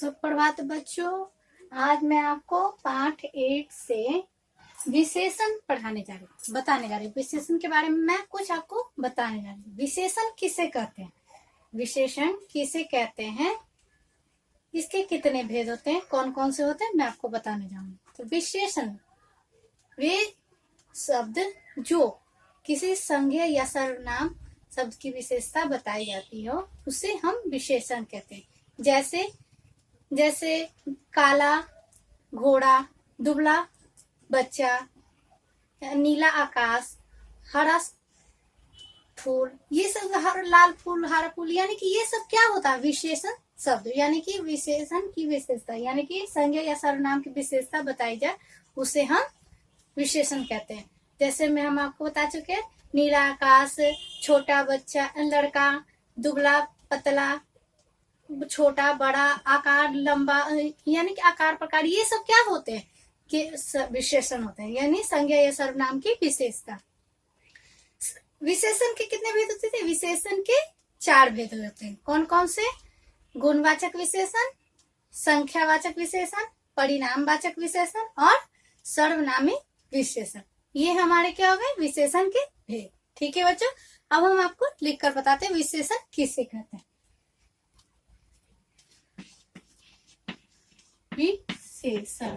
सुप्रभात बच्चों। आज मैं आपको पाठ 8 से विशेषण बताने जा रही हूँ। विशेषण के बारे में मैं कुछ आपको बताने जा रही हूँ। विशेषण किसे कहते हैं, विशेषण किसे कहते हैं, इसके कितने भेद होते हैं, कौन कौन से होते हैं, मैं आपको बताने जाऊंगी। तो विशेषण वे शब्द जो किसी संज्ञा या सर्वनाम शब्द की विशेषता बताई जाती हो उसे हम विशेषण कहते हैं। जैसे काला घोड़ा, दुबला बच्चा, नीला आकाश, हरा फूल, ये सब लाल फूल, हरा फूल, यानी कि ये सब क्या होता है, विशेषण शब्द। यानी कि विशेषण की विशेषता, यानी कि संज्ञा या सर्वनाम की विशेषता बताई जाए उसे हम विशेषण कहते हैं। जैसे में हम आपको बता चुके हैं, नीला आकाश, छोटा बच्चा, लड़का, दुबला पतला, छोटा बड़ा, आकार लंबा, यानी कि आकार प्रकार, ये सब क्या होते हैं कि विशेषण होते हैं, यानी संज्ञा या सर्वनाम की विशेषता। विशेषण के कितने भेद होते थे? विशेषण के 4 भेद होते हैं। कौन कौन से? गुणवाचक विशेषण, संख्यावाचक विशेषण, परिणामवाचक विशेषण और सर्वनामी विशेषण। ये हमारे क्या हो गए, विशेषण के भेद। ठीक है बच्चों, अब हम आपको लिखकर बताते हैं विशेषण किसे कहते हैं। विशेषण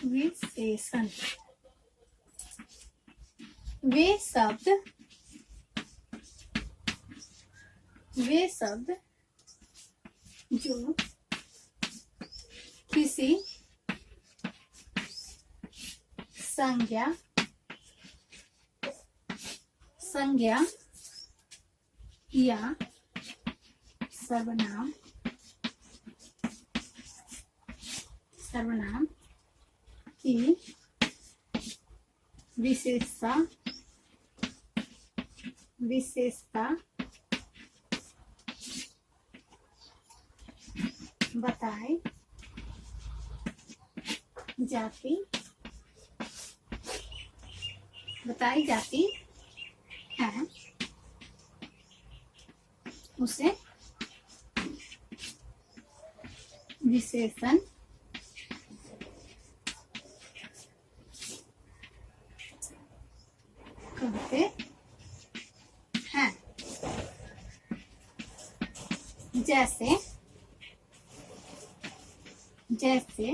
विशेषण वे शब्द जो किसी संज्ञा या सर्वनाम की विशेषता बताई जाती है उसे विशेषण कहते हैं। जैसे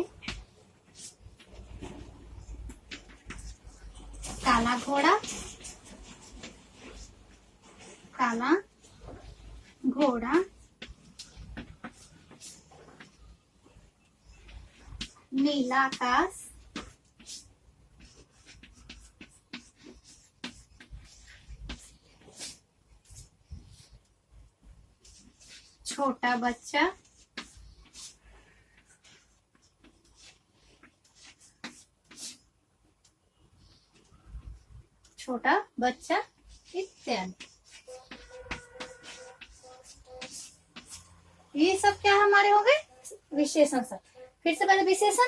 काला घोड़ा, नीला आकाश, छोटा बच्चा, इत्यादि। ये सब क्या हमारे हो गए, विशेषण शब्द। फिर से पहले विशेषण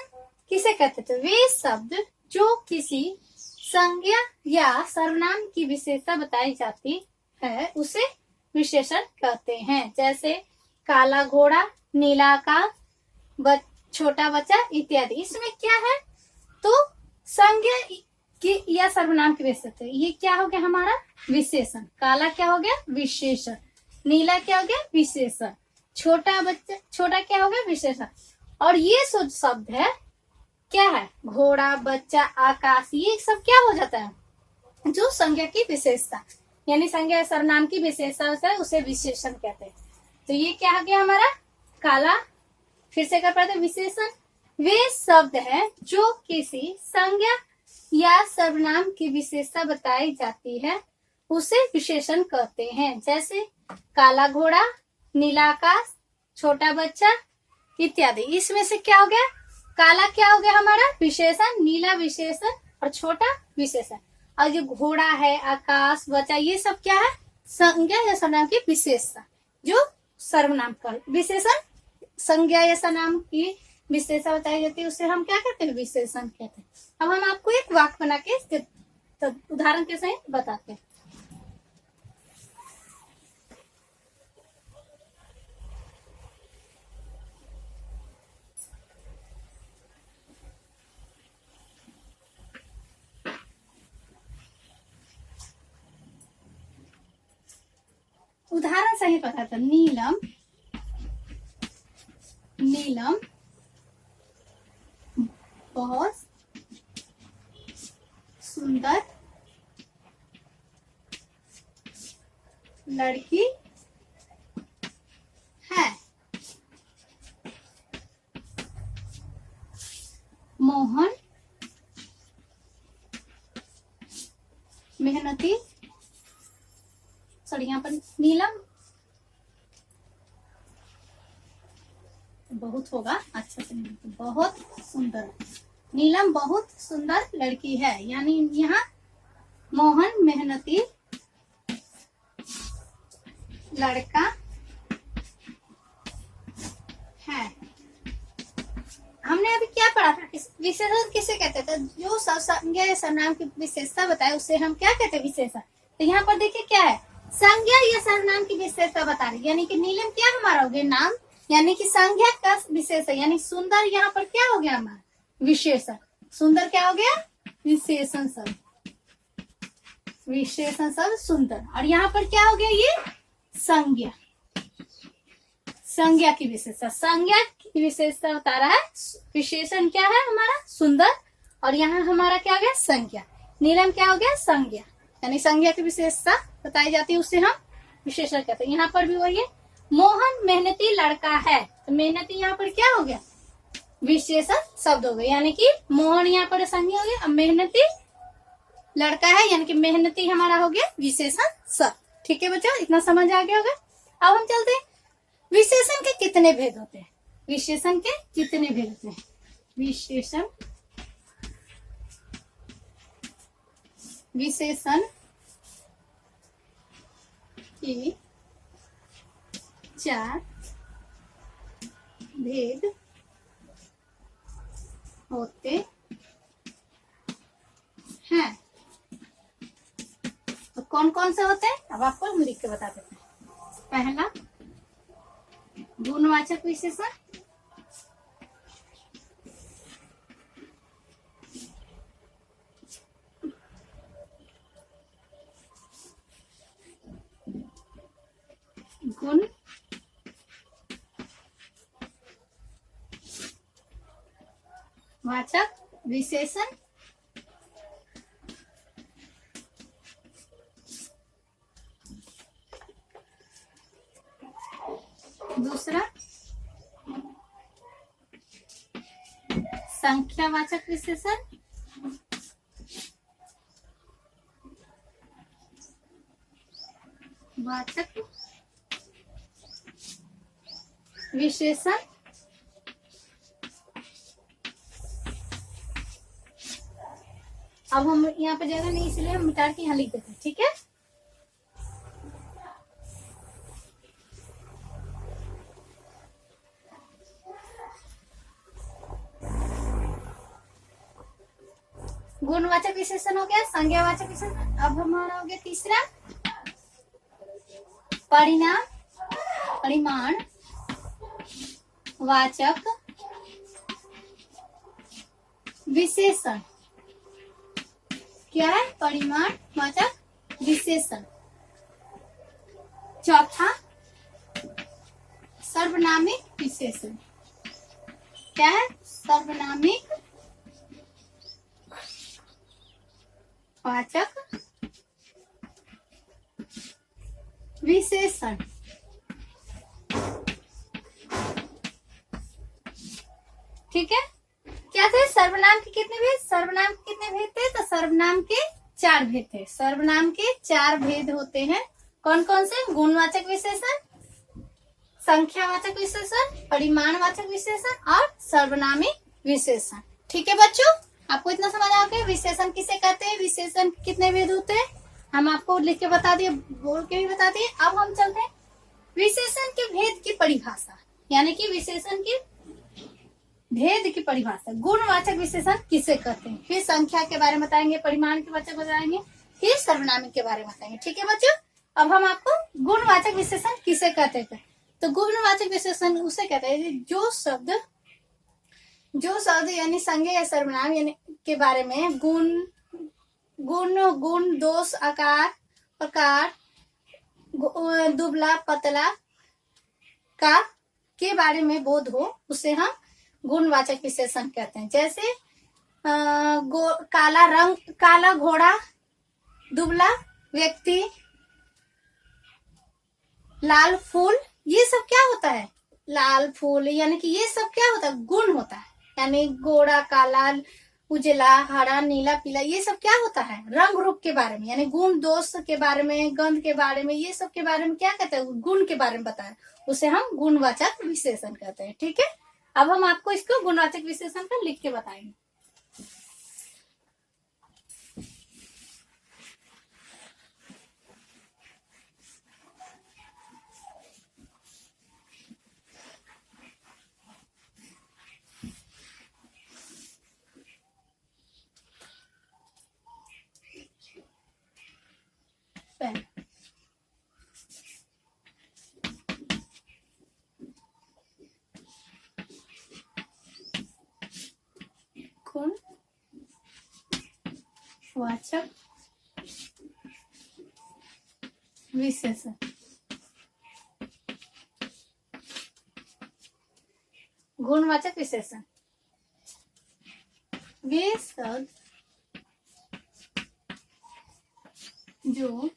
किसे कहते थे? वे शब्द जो किसी संज्ञा या सर्वनाम की विशेषता बताई जाती है उसे विशेषण कहते हैं। जैसे काला घोड़ा, नीला आकाश, छोटा बच्चा इत्यादि। इसमें क्या है, तो संज्ञा की या सर्वनाम की विशेषता। ये क्या हो गया हमारा विशेषण। काला क्या हो गया, विशेषण। नीला क्या हो गया, विशेषण। छोटा क्या हो गया, विशेषण। और ये शब्द है क्या है, घोड़ा, बच्चा, आकाश, ये सब क्या हो जाता है, जो संज्ञा की विशेषता, यानी संज्ञा सर्वनाम की विशेषता है उसे विशेषण कहते हैं। तो ये क्या हो गया हमारा काला। फिर से कर पाते विशेषण वे शब्द हैं जो किसी संज्ञा या सर्वनाम की विशेषता बताई जाती है उसे विशेषण कहते हैं। जैसे काला घोड़ा, नीला आकाश, छोटा बच्चा इत्यादि। इसमें से क्या हो गया, काला क्या हो गया हमारा विशेषण, नीला विशेषण और छोटा विशेषण। और जो घोड़ा है, आकाश, बच्चा, ये सब क्या है, संज्ञा या सर्वनाम की विशेषता, जो सर्वनाम का विशेषण संज्ञा या सर्वनाम की विशेषता बताई जाती है उसे हम क्या कहते हैं, विशेषण कहते हैं। अब हम आपको एक वाक्य बना के इसके उदाहरण के सहित बताते हैं। उदाहरण सहित बताते हैं। नीलम नीलम बहुत सुंदर लड़की है। मोहन मेहनती, सॉरी यहाँ पर नीलम बहुत होगा, अच्छा से बहुत सुंदर, नीलम बहुत सुंदर लड़की है, यानी यहाँ मोहन मेहनती लड़का है। हमने अभी क्या पढ़ा था, विशेषण किसे कहते थे, जो संज्ञा या सर्वनाम की विशेषता बताए उसे हम क्या कहते हैं, विशेषण। तो यहाँ पर देखिए क्या है, संज्ञा या सर्वनाम की विशेषता बता रही, यानी कि नीलम क्या हमारा हो गया, नाम, यानी कि संज्ञा का विशेषण, यानी सुंदर यहाँ पर क्या हो गया हमारा, विशेषण। सुंदर क्या हो गया, विशेषण शब्द, विशेषण शब्द सुंदर। और यहाँ पर क्या हो गया, ये संज्ञा, संज्ञा की विशेषता, संज्ञा की विशेषता बता रहा है। विशेषण क्या है हमारा, सुंदर, और यहाँ हमारा क्या हो गया, संज्ञा। नीलम क्या हो गया, संज्ञा, यानी संज्ञा की विशेषता बताई जाती है उसे हम विशेषण कहते हैं। यहाँ पर भी वही है, मोहन मेहनती लड़का है, तो मेहनती यहाँ पर क्या हो गया, विशेषण शब्द हो गया, यानी कि मोहन यहाँ पर संज्ञा हो गया, अब मेहनती लड़का है, यानी कि मेहनती हमारा हो गया विशेषण शब्द। ठीक है बच्चों, इतना समझ आ गया होगा। अब हम चलते हैं, विशेषण के कितने भेद होते हैं, विशेषण के कितने भेद होते हैं, विशेषण की 4 भेद होते हैं। तो कौन कौन से होते हैं, अब आपको हम लिख के बता देते हैं। पहला, गुणवाचक विशेषण, गुण वाचक विशेषण, दूसरा संख्यावाचक विशेषण, वाचक विशेषण, अब हम यहाँ पे जगह नहीं इसलिए हम मिटा के यहाँ लिख देते हैं। ठीक है, गुणवाचक विशेषण हो गया, संज्ञावाचक विशेषण। अब हमारा हो गया तीसरा, परिणाम परिमाण वाचक विशेषण। क्या है, परिमाण वाचक विशेषण। चौथा, सर्वनामिक विशेषण। क्या है, सर्वनामिक वाचक विशेषण। ठीक है, क्या थे सर्वनाम के कितने भेद, सर्वनाम के कितने भेद थे, तो सर्वनाम के 4 भेद थे। सर्वनाम के 4 भेद होते हैं, कौन कौन से, गुणवाचक विशेषण, संख्यावाचक विशेषण, परिमाणवाचक विशेषण और सर्वनामिक विशेषण। ठीक है बच्चों, आपको इतना समझ आ गया विशेषण किसे कहते हैं, विशेषण कितने भेद होते हैं, हम आपको लिख के बता दिए, बोल के भी बता दिए। अब हम चलते हैं विशेषण के भेद की परिभाषा, यानी कि विशेषण की भेद की परिभाषा। गुणवाचक विशेषण किसे कहते हैं, फिर संख्या के बारे में बताएंगे, परिमाण के वाचक बताएंगे, फिर सर्वनाम के बारे में बताएंगे। ठीक है बच्चों, अब हम आपको गुणवाचक विशेषण किसे कहते हैं। तो गुणवाचक विशेषण उसे कहते हैं जो शब्द यानी संज्ञा या सर्वनाम यानी के बारे में गुण दोष आकार प्रकार दुबला पतला का के बारे में बोध हो, उसे हम गुणवाचक विशेषण कहते हैं। जैसे काला रंग, काला घोड़ा, दुबला व्यक्ति, लाल फूल, ये सब क्या होता है, लाल फूल, यानी कि ये सब क्या होता है, गुण होता है। यानी गोरा, काला, उजला, हरा, नीला, पीला, ये सब क्या होता है, रंग रूप के बारे में, यानी गुण दोष के बारे में, गंध के बारे में, ये सब के बारे में क्या कहते हैं, गुण के बारे में बताया, उसे हम गुणवाचक विशेषण कहते हैं। ठीक है, अब हम आपको इसको गुणवाचक विशेषण का लिख के बताएंगे। गुणवाचक विशेषण। गुणवाचक विशेषण वे शब्द जो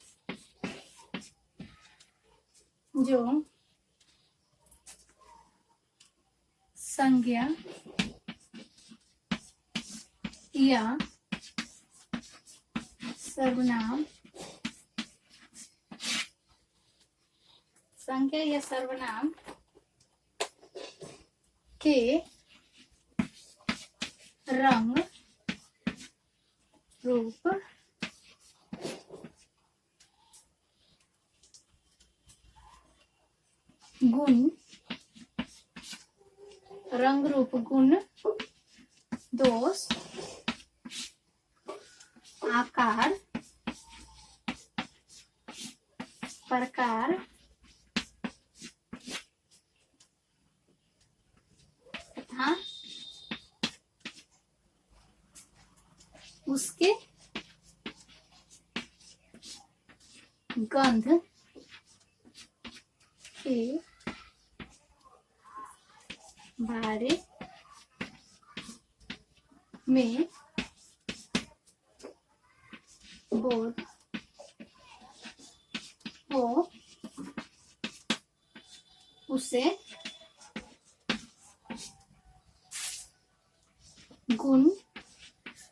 संज्ञा या सर्वनाम के रंग रूप गुण दोष आकार प्रकार तथा उसके गंध के बारे में बोध हो, उसे गुणवाचक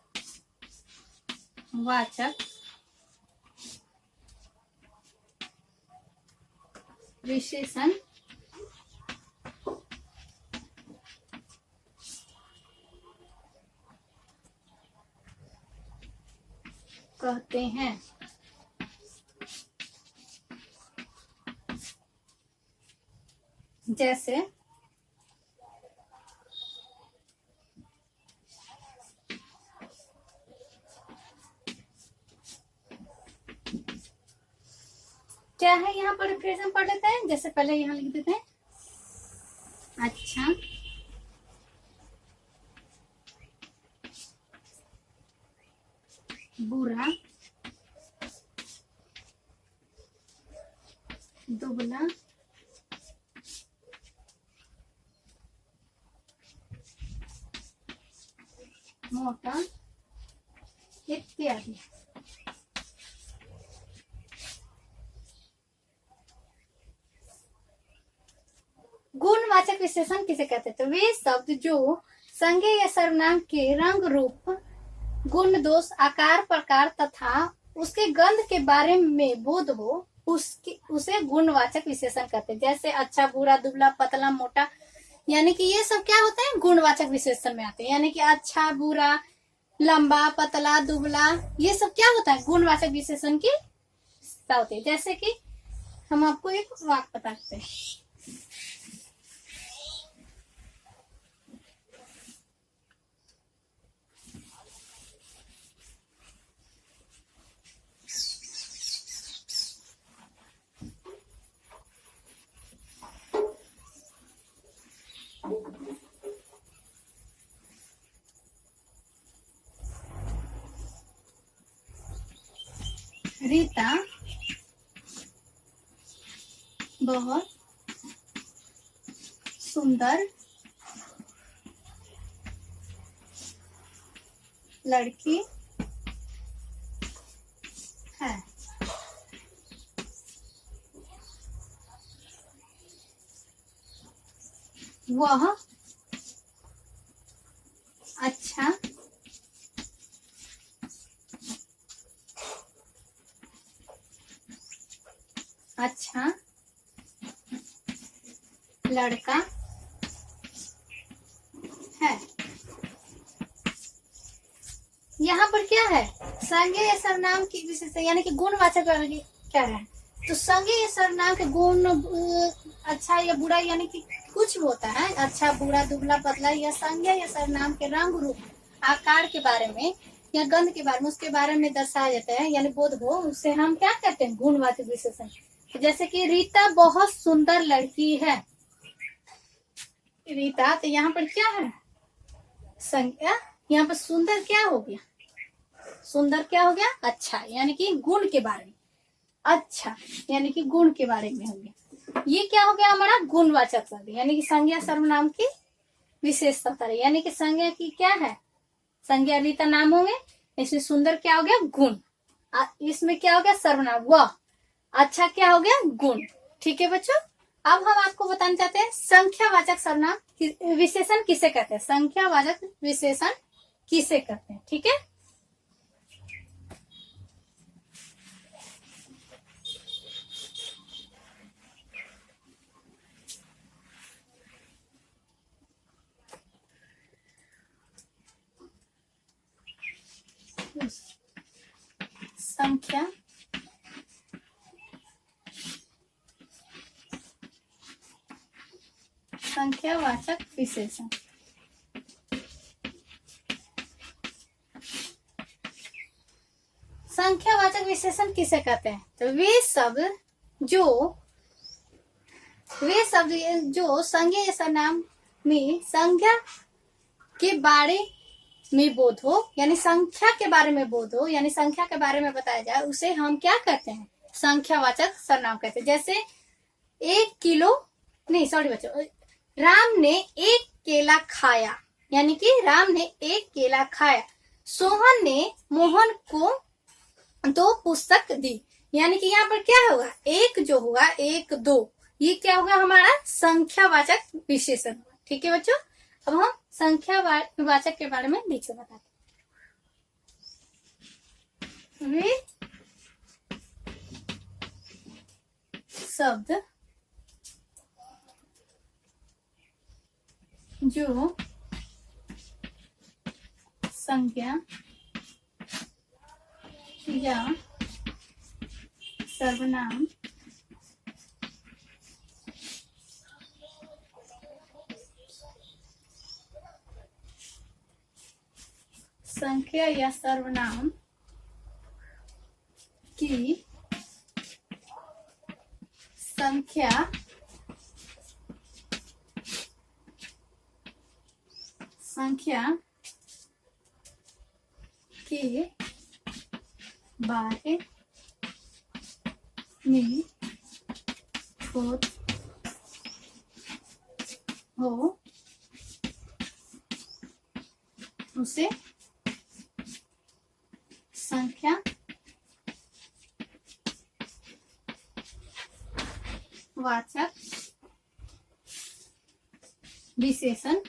विशेषण कहते हैं। जैसे क्या है, यहाँ पर फिर हम पढ़ लेते हैं। जैसे पहले यहाँ लिख देते हैं, अच्छा बुरा दुबला मोटा इत्यादि। गुणवाचक विशेषण किसे कहते हैं, तो वे शब्द जो संज्ञा या सर्वनाम के रंग रूप गुण दोष आकार प्रकार तथा उसके गंध के बारे में बोध हो, उसे गुणवाचक विशेषण कहते हैं। जैसे अच्छा बुरा दुबला पतला मोटा, यानी कि ये सब क्या होते हैं, गुणवाचक विशेषण में आते हैं। यानी कि अच्छा बुरा लंबा पतला दुबला, ये सब क्या होता है, गुणवाचक विशेषण की होती है। जैसे कि हम आपको एक वाक्य बताते हैं, रीता बहुत सुंदर लड़की है। वह अच्छा अच्छा लड़का है। यहाँ पर क्या है, संज्ञा या सर्वनाम की विशेषता यानी कि गुणवाचक क्या है। तो संज्ञा या सर्वनाम के गुण अच्छा या बुरा यानी कि कुछ होता है, अच्छा बुरा दुबला पतला, या संज्ञा या सर्वनाम के रंग रूप आकार के बारे में या गंध के बारे में उसके बारे में दर्शाया जाता है यानी बोध हो, उससे हम क्या कहते हैं, गुणवाचक विशेषण। जैसे कि रीता बहुत सुंदर लड़की है। रीता, तो यहाँ पर क्या है, संज्ञा। यहाँ पर सुंदर क्या हो गया, सुंदर क्या हो गया, अच्छा यानी कि गुण के बारे में, अच्छा यानी कि गुण के बारे में हो गया। ये क्या हो गया हमारा गुणवाचक शब्द यानी कि संज्ञा सर्वनाम की विशेषता करे, यानी कि संज्ञा की क्या है, संज्ञा रीता नाम होंगे, इसमें सुंदर क्या हो गया गुण, इसमें क्या हो गया सर्वनाम, वह अच्छा क्या हो गया गुण। ठीक है बच्चों, अब हम आपको बताना चाहते हैं संख्यावाचक सर्वनाम विशेषण किसे कहते हैं, संख्यावाचक विशेषण किसे कहते हैं। ठीक है, संख्या संख्यावाचक विशेषण। संख्यावाचक विशेषण किसे कहते हैं, तो वे शब्द जो संज्ञा या सर्वनाम में संख्या के बारे में बोध हो यानी संख्या के बारे में बोध हो यानी संख्या के बारे में बताया जाए, उसे हम क्या कहते हैं, संख्यावाचक सर्वनाम कहते हैं। जैसे 1 किलो नहीं सॉरी बच्चों, राम ने 1 केला खाया यानी कि राम ने 1 केला खाया। सोहन ने मोहन को 2 पुस्तक दी यानी कि यहाँ पर क्या होगा, एक जो हुआ 1 2, ये क्या होगा हमारा संख्यावाचक विशेषण। ठीक है बच्चों, अब हम संख्यावाचक के बारे में नीचे बताते हैं। वे शब्द जो संज्ञा या सर्वनाम संख्या या सर्वनाम की संख्या के बारे में बोध हो उसे संख्या वाचक विशेषण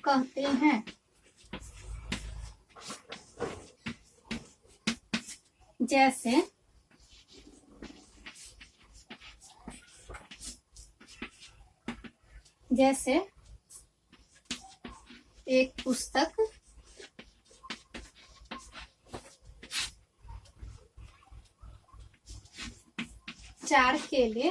कहते हैं। जैसे एक पुस्तक, 4 केले,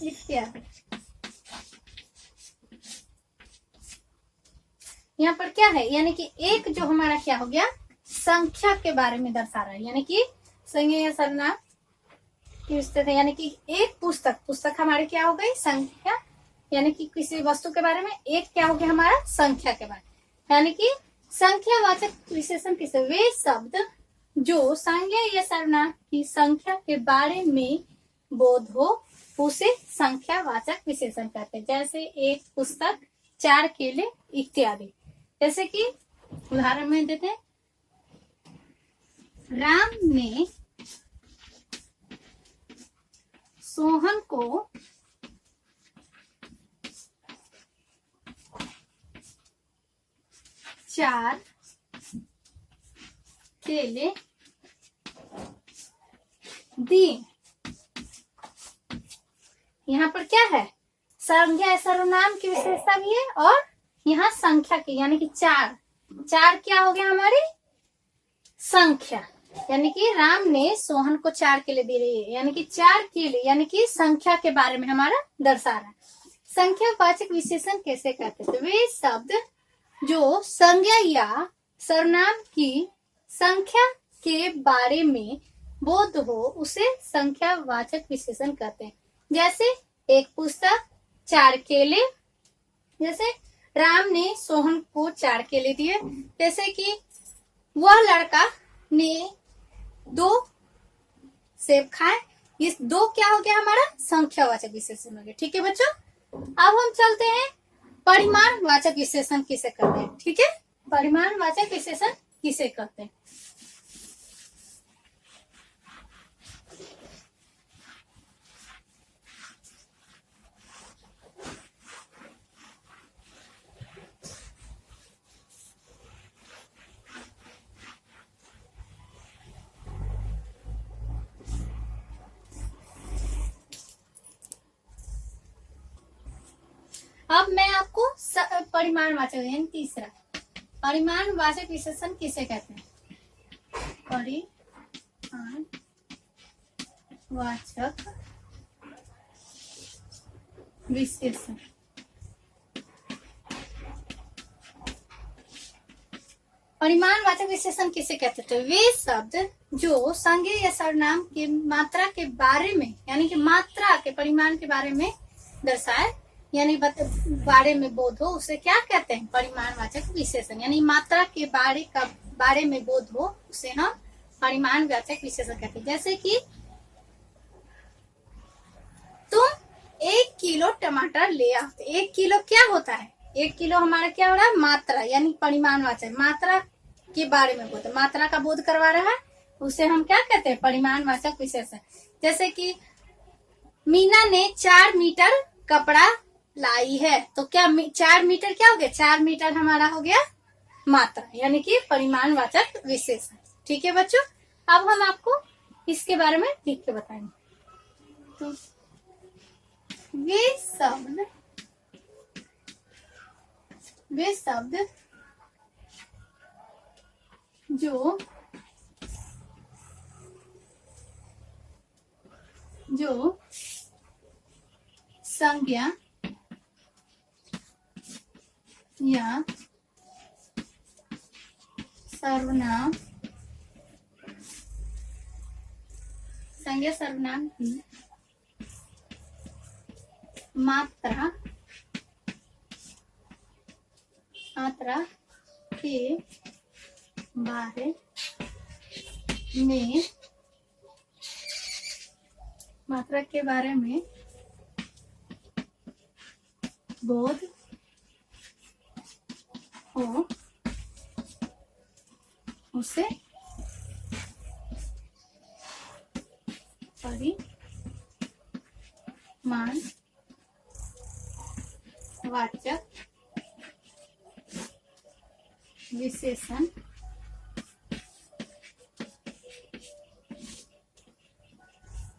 इत्यादि। यहाँ पर क्या है, यानी कि एक जो हमारा क्या हो गया, संख्या के बारे में दर्शा रहा है, यानी कि संज्ञा या सर्वनाम की स्थिति, यानी कि एक पुस्तक हमारी क्या हो गई, संख्या, यानी कि किसी वस्तु के बारे में एक क्या हो गया हमारा, संख्या के बारे में, यानी कि संख्यावाचक विशेषण किसे, वे शब्द जो संज्ञा या सर्वनाम की संख्या के बारे में बोध हो उसे संख्यावाचक विशेषण कहते हैं। जैसे एक पुस्तक, 4 केले इत्यादि। जैसे कि उदाहरण में देते हैं, राम ने सोहन को 4 केले दिए। यहाँ पर क्या है, संज्ञा सर्वनाम की विशेषता भी है और यहाँ संख्या की, यानी कि 4 क्या हो गया हमारी संख्या, यानी कि राम ने सोहन को 4 केले दे रही है, यानी कि 4 केले, यानी कि संख्या के बारे में हमारा दर्शा रहा है। संख्यावाचक विशेषण कैसे कहते हैं, तो वे शब्द जो संज्ञा या सर्वनाम की संख्या के बारे में बोध हो उसे संख्यावाचक विशेषण कहते हैं। जैसे एक पुस्तक, 4 केले, जैसे राम ने सोहन को 4 केले दिए, जैसे कि वह लड़का ने 2 सेब खाए, इस 2 क्या हो गया हमारा संख्यावाचक विशेषण हो गया। ठीक है बच्चों, अब हम चलते हैं परिमाणवाचक विशेषण किसे कहते हैं। ठीक है, परिमाणवाचक विशेषण किसे कहते हैं। अब मैं आपको परिमाणवाचक, यानी तीसरा परिमाणवाचक विशेषण किसे कहते हैं, परिमाणवाचक विशेषण। परिमाणवाचक विशेषण किसे कहते हैं, तो वे शब्द जो संज्ञा या सर्वनाम की मात्रा के बारे में, यानी कि मात्रा के परिमाण के बारे में दर्शाए, यानी बारे में बोध हो उसे क्या कहते हैं, परिमाणवाचक विशेषण। यानी मात्रा के बारे में बोध हो उसे हम परिमाणवाचक विशेषण कहते हैं। जैसे कि तुम 1 किलो टमाटर ले आओ, 1 किलो क्या होता है, 1 किलो हमारा क्या हो रहा है, मात्रा, यानी परिमाणवाचक, मात्रा के बारे में बोध, मात्रा का बोध करवा रहा है, उसे हम क्या कहते हैं, परिमाणवाचक विशेषण। जैसे कि मीना ने 4 मीटर कपड़ा लाई है, तो क्या 4 मीटर क्या हो गया, 4 मीटर हमारा हो गया मात्रा, यानी कि परिमाणवाचक विशेषण। ठीक है बच्चों, अब हम आपको इसके बारे में लिख के बताएंगे। तो वे शब्द जो संज्ञा या सर्वनाम की मात्रा के बारे में बोध हो उसे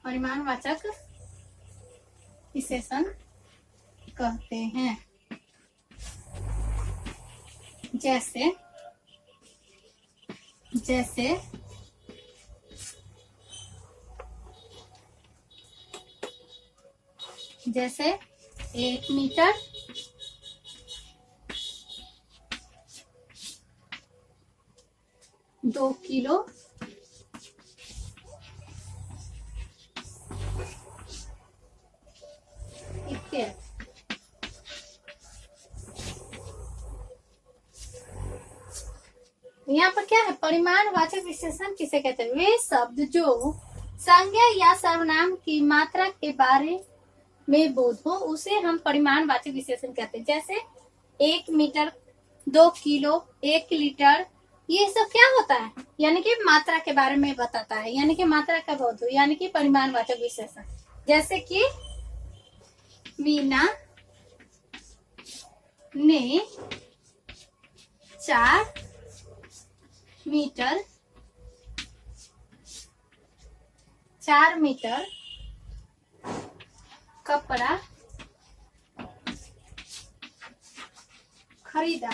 परिमाणवाचक विशेषण कहते हैं। जैसे 1 मीटर, 2 किलो इत्यादि। यहाँ पर क्या है, परिमाणवाचक विशेषण किसे कहते हैं? वे शब्द जो संज्ञा या सर्वनाम की मात्रा के बारे में बोध हो उसे हम परिमाणवाचक विशेषण कहते हैं। जैसे 1 मीटर, 2 किलो, 1 लीटर, ये सब क्या होता है? यानी कि मात्रा के बारे में बताता है, यानी कि मात्रा का बोध हो, यानी कि परिमाणवाचक विशेषण। जैसे कि मीना ने 4 मीटर कपड़ा खरीदा।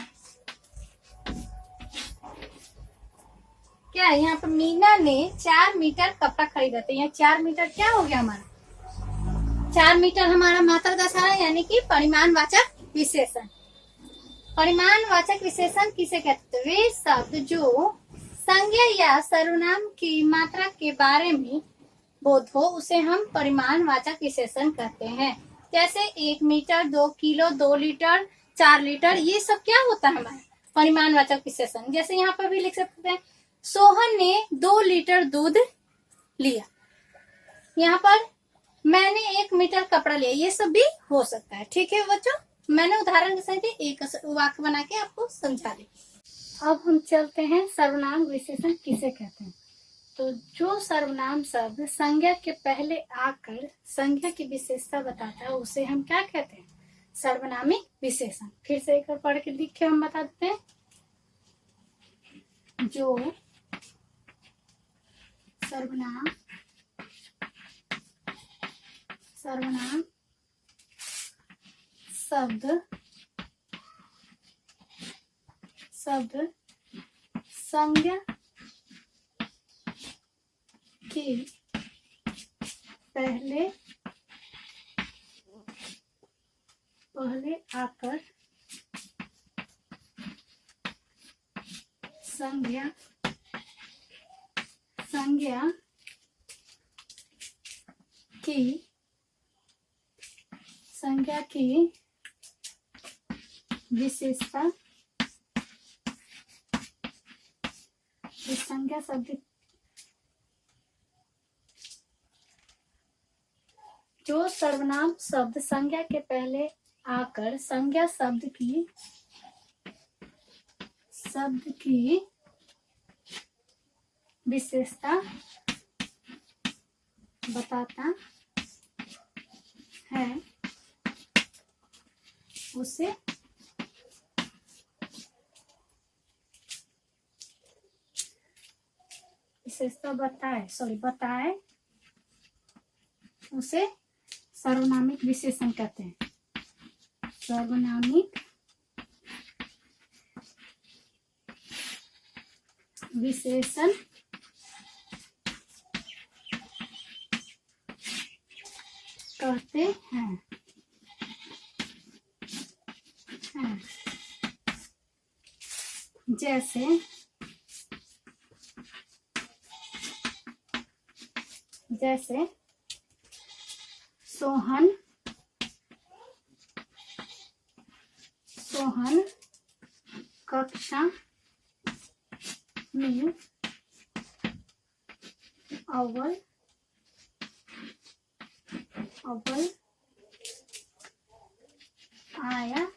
क्या है यहाँ पर? मीना ने 4 मीटर कपड़ा खरीदा। तो यहाँ 4 मीटर क्या हो गया हमारा? 4 मीटर हमारा मात्रा दर्शा रहा है, यानी कि परिमाणवाचक विशेषण। परिमाणवाचक विशेषण किसे कहते हैं? वे शब्द जो संज्ञा या सर्वनाम की मात्रा के बारे में बोध हो उसे हम परिमाणवाचक विशेषण कहते हैं। जैसे 1 मीटर, 2 किलो, 2 लीटर, 4 लीटर, ये सब क्या होता है हमारा? परिमाणवाचक विशेषण। जैसे यहाँ पर भी लिख सकते हैं सोहन ने 2 लीटर दूध लिया। यहाँ पर मैंने 1 मीटर कपड़ा लिया, ये सब भी हो सकता है। ठीक है बच्चों, मैंने उदाहरण के साथ एक वाक्य बना के आपको समझा दी। अब हम चलते हैं सर्वनाम विशेषण किसे कहते हैं। तो जो सर्वनाम शब्द संज्ञा के पहले आकर संज्ञा की विशेषता बताता है उसे हम क्या कहते हैं? सर्वनामिक विशेषण। फिर से एक बार पढ़ के लिख के हम बता देते हैं। जो सर्वनाम शब्द संज्ञा के पहले आकर संज्ञा की विशेषता, संज्ञा शब्द जो सर्वनाम शब्द संज्ञा के पहले आकर संज्ञा शब्द की विशेषता बताता है उसे बताए उसे सर्वनामिक विशेषण कहते हैं। सर्वनामिक विशेषण कहते हैं। जैसे सोहन कक्षा में अव्वल आया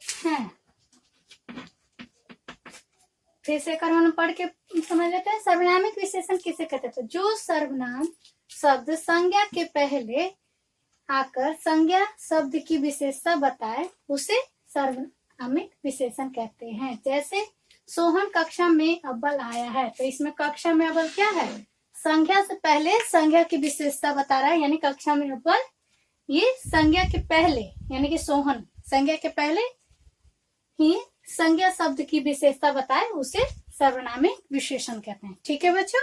है। फिर से करवाना पढ़ के समझ लेते हैं। सर्वनामिक विशेषण किसे कहते हैं? तो जो सर्वनाम शब्द संज्ञा के पहले आकर संज्ञा शब्द की विशेषता बताए उसे सर्वनामिक विशेषण कहते हैं। जैसे सोहन कक्षा में अव्वल आया है, तो इसमें कक्षा में अव्वल क्या है? संज्ञा से पहले संज्ञा की विशेषता बता रहा है, यानी कक्षा में अव्वल। ये संज्ञा के पहले यानी कि सोहन संज्ञा के पहले ही संज्ञा शब्द की विशेषता बताए उसे सर्वनामिक विशेषण कहते हैं। ठीक है बच्चों।